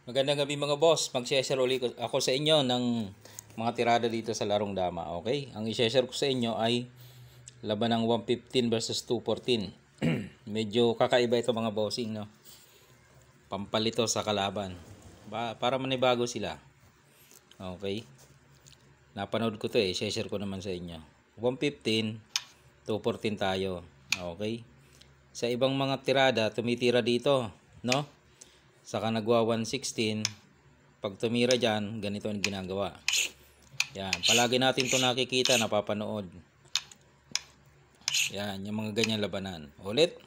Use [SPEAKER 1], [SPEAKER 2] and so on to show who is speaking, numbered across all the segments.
[SPEAKER 1] Magandang gabi mga boss. Mag-share ulit ako sa inyo ng mga tirada dito sa larong dama. Okay? Ang i-share ko sa inyo ay laban ng 115 versus 214. Medyo kakaiba ito mga bossing, no? Pampalito sa kalaban. Para manibago sila. Okay? Napanood ko to share ko naman sa inyo. 115, 214 tayo. Okay? Sa ibang mga tirada, tumitira dito, no? Saka nagwa 116, pag tumira dyan, ganito ang ginagawa. Yan, palagi natin ito nakikita, napapanood. Yan, yung mga ganyan labanan. Ulit.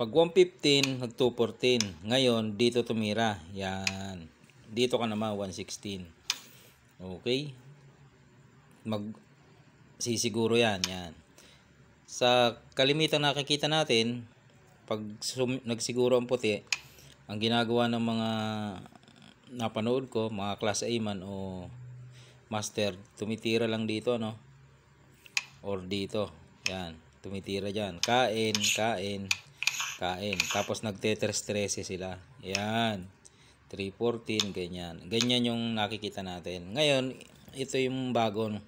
[SPEAKER 1] Pag 115, nag 214. Ngayon, dito tumira. Yan. Dito ka naman, 116. Okay? Sisiguro yan. Yan. Sa kalimitang nakikita natin, pag nagsiguro ang puti, ang ginagawa ng mga napanood ko, mga class A man o master, tumitira lang dito, no? Or dito. Yan, tumitira dyan. Kain. Tapos nagtetres-13 sila. Yan. 314, ganyan. Ganyan yung nakikita natin. Ngayon, ito yung bagong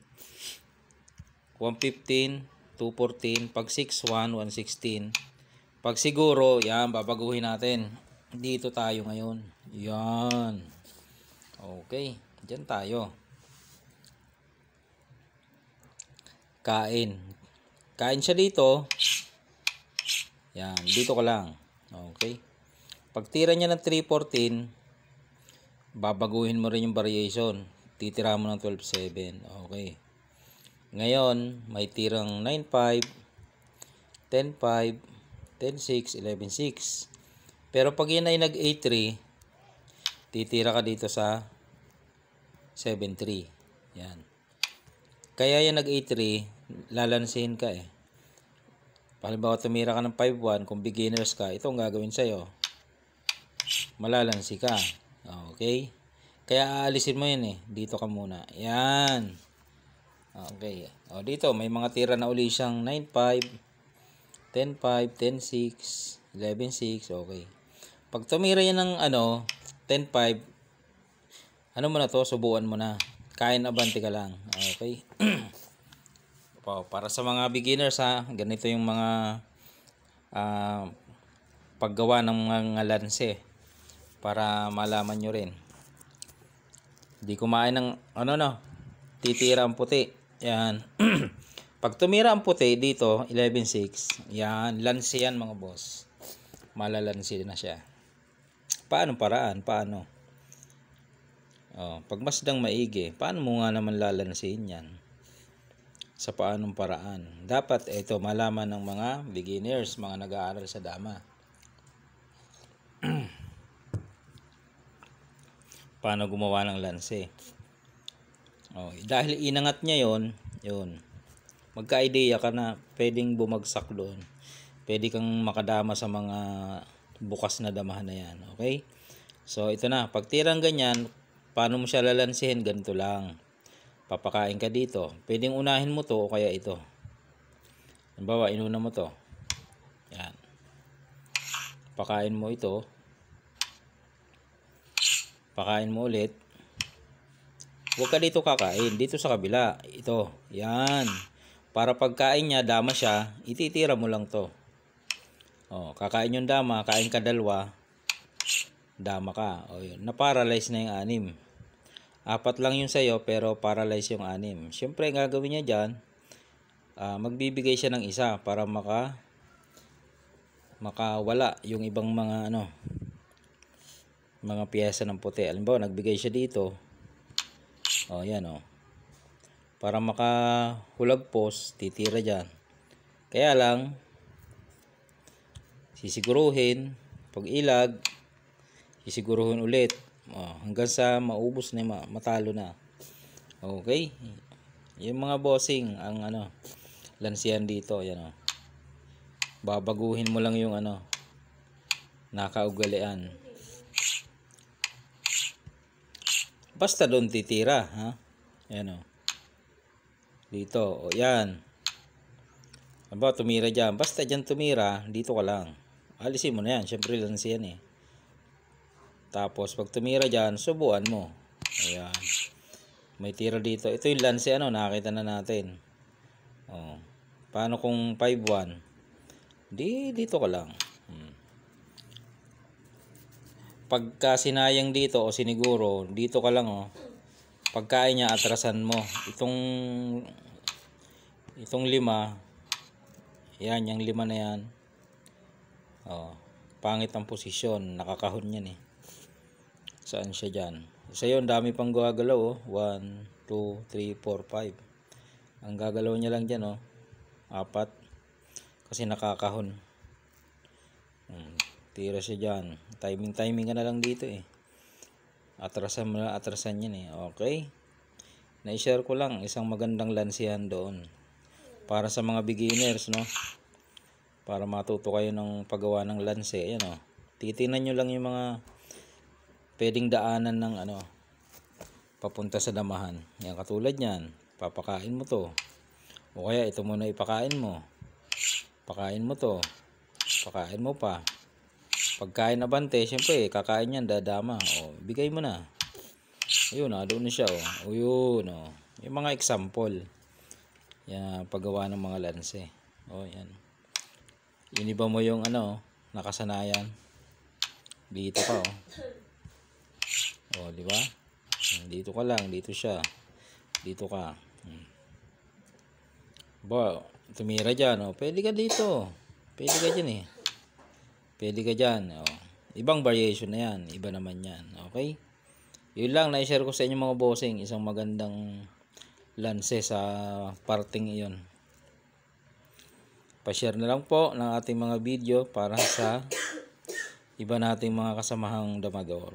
[SPEAKER 1] 115, 214, pag 61, 116. Pag siguro, yan, babaguhin natin. Dito tayo ngayon. Yan. Okay. Diyan tayo. Kain. Kain siya dito. Yan. Dito ka lang. Okay. Pag tira niya ng 314, babaguhin mo rin yung variation. Titira mo ng 12.7. Okay. Ngayon, may tirang 9.5, 10.5, 10.6, 11.6. Pero pag yan ay nag-A3, titira ka dito sa 7.3. Yan. Kaya yan nag-A3, lalansin ka Halimbawa tumira ka ng 5.1, kung beginners ka, ito ang gagawin sa'yo. Malalansi ka. Okay? Kaya aalisin mo yan Dito ka muna. Yan. Okay. O dito, may mga tira na uli siyang 9.5, 10.5, 10.6, 11.6. Okay. Pag tumira yan ng 10.5, ano mo na to, subuan mo na. Kain abante ka lang. Okay. Para sa mga beginners ganito yung mga paggawa ng mga lanse para malaman nyo rin. Di kumain ng titira ang puti. Yan. Pag tumira ang puti dito, 11.6. Yan, lanse yan mga boss. Malalansi na siya. Paano paraan? Paano? Pagmasdang maigi, paano mo nga naman lalansin yan? Sa paanong paraan? Dapat ito malaman ng mga beginners, mga nag-aaral sa dama. Paano gumawa ng lanse? Dahil inangat niya yun, magka-idea ka na pwedeng bumagsak doon. Pwede kang makadama sa mga bukas na damahan na yan. Okay? So, ito na. Pag tirang ganyan, paano mo siya lalansihin? Ganito lang. Papakain ka dito. Pwedeng unahin mo to o kaya ito. Halimbawa, inuna mo to. Yan. Pakain mo ito. Pakain mo ulit. Huwag ka dito kakain. Dito sa kabila. Ito. Yan. Para pagkain niya, dama siya, ititira mo lang to. Kakain yung dama, kain ka dalawa, dama ka. Yun. Na-paralyze na yung 6. 4 lang yung sa'yo, pero paralyze yung 6. Siyempre, ang gagawin niya dyan, magbibigay siya ng isa para makawala yung ibang mga mga piyesa ng puti. Halimbawa, nagbigay siya dito. Yan Para makahulagpos, titira dyan. Kaya lang, sisiguruhin, pag ilag, sisiguruhin ulit. Hanggang sa maubos na, matalo na. Okay? Yung mga bossing, ang lansiyan dito, yan babaguhin mo lang yung nakaugalian. Basta doon titira, Yan Dito, yan. Aba, tumira dyan. Basta dyan tumira, dito ka lang. Alisin mo na yan. Siyempre, lansi yan Tapos pag tumira dyan, subuan mo. Ayan. May tira dito. Ito yung lance, nakita na natin. Oh. Paano kung 5-1? Dito ka lang. Pagka sinayang dito o siniguro, dito ka lang, oh. Pagkain niya, atrasan mo. Itong 5, yan, yung 5 na yan. Oh, pangit ang posisyon, nakakahon yan eh. Saan siya dyan? Isa yun, dami pang gagalaw, oh. 1, 2, 3, 4, 5. Ang gagalaw niya lang dyan, oh. 4. Kasi nakakahon. Tira siya dyan. Timing ka na lang dito eh. Atrasan mo na, atrasan yan eh. Okay. Na-share ko lang isang magandang lansihan doon. Para sa mga beginners, no? Para matuto kayo ng paggawa ng lanse. Ayan, oh. Titingnan nyo lang yung mga pwedeng daanan ng papunta sa damahan. Yan, katulad yan. Papakain mo to. O kaya ito muna ipakain mo. Pakain mo to. Pakain mo pa. Pagkain abante, syempre, kakain yan, dadama. O, bigay mo na. Ayun, doon na siya, o. O, yun, o. Yung mga example. Yan, paggawa ng mga lanse. O, yan. Iniba mo yung, nakasanayan. Dito ka, o. O, di ba? Dito ka lang, dito siya. Dito ka. Ba, tumira dyan, o. Pwede ka dito. Pwede ka dyan, eh. Pwede ka dyan. O. Ibang variation na yan. Iba naman yan. Okay? Yun lang. Na-share ko sa inyo mga bossing. Isang magandang lanse sa parting iyon. Pa-share na lang po ng ating mga video para sa iba nating mga kasamahang damador.